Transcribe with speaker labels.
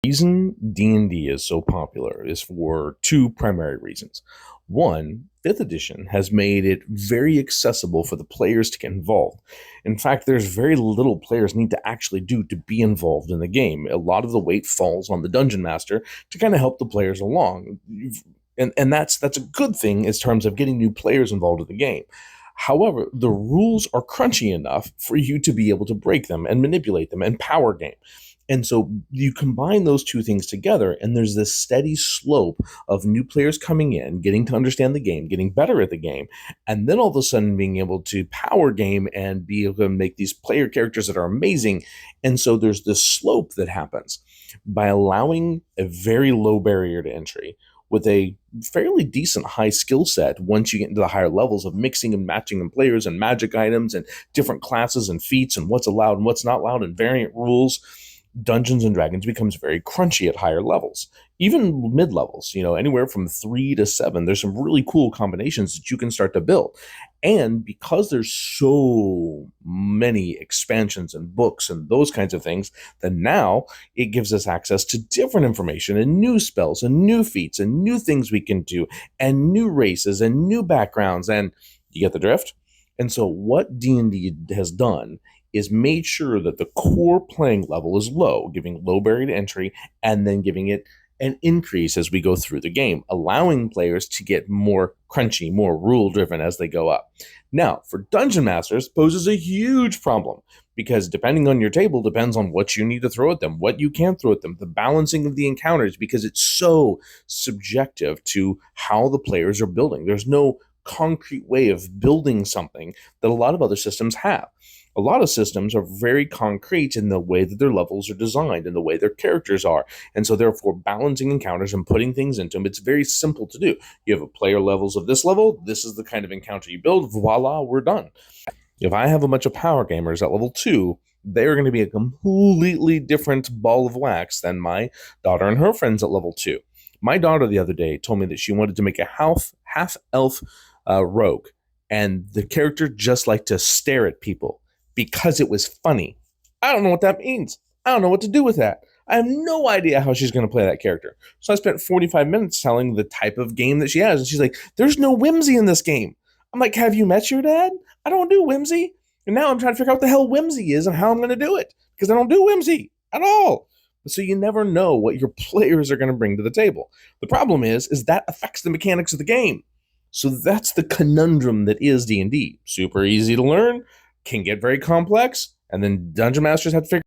Speaker 1: Reason D&D is so popular is for two primary reasons. One, 5th edition has made it very accessible for the players to get involved. In fact, there's very little players need to actually do to be involved in the game. A lot of the weight falls on the dungeon master to kind of help the players along. And that's a good thing in terms of getting new players involved in the game. However, the rules are crunchy enough for you to be able to break them and manipulate them and power game. And so you combine those two things together, and there's this steady slope of new players coming in, getting to understand the game, getting better at the game, and then all of a sudden being able to power game and be able to make these player characters that are amazing. And so there's this slope that happens by allowing a very low barrier to entry with a fairly decent high skill set once you get into the higher levels of mixing and matching and players and magic items and different classes and feats and what's allowed and what's not allowed and variant rules. Dungeons and Dragons becomes very crunchy at higher levels, even mid levels, anywhere from 3 to 7. There's some really cool combinations that you can start to build. And because there's so many expansions and books and those kinds of things, then now it gives us access to different information and new spells and new feats and new things we can do and new races and new backgrounds. And you get the drift? And so what D&D has done is made sure that the core playing level is low, giving low barrier to entry, and then giving it an increase as we go through the game, allowing players to get more crunchy, more rule driven as they go up. Now, for dungeon masters, poses a huge problem because depending on your table depends on what you need to throw at them, what you can throw at them, the balancing of the encounters, because it's so subjective to how the players are building. There's no concrete way of building something that a lot of other systems have. A lot of systems are very concrete in the way that their levels are designed and the way their characters are. And so therefore balancing encounters and putting things into them, it's very simple to do. You have a player levels of this level, this is the kind of encounter you build, voila, we're done. If I have a bunch of power gamers at level 2, they're going to be a completely different ball of wax than my daughter and her friends at level 2. My daughter the other day told me that she wanted to make a half-elf rogue, and the character just liked to stare at people because it was funny. I don't know what that means. I don't know what to do with that. I have no idea how she's going to play that character. So I spent 45 minutes telling the type of game that she has. And she's like, there's no whimsy in this game. I'm like, have you met your dad? I don't do whimsy. And now I'm trying to figure out what the hell whimsy is and how I'm going to do it. Because I don't do whimsy at all. So you never know what your players are going to bring to the table. The problem is that affects the mechanics of the game. So that's the conundrum that is D&D. Super easy to learn, can get very complex, and then dungeon masters have to figure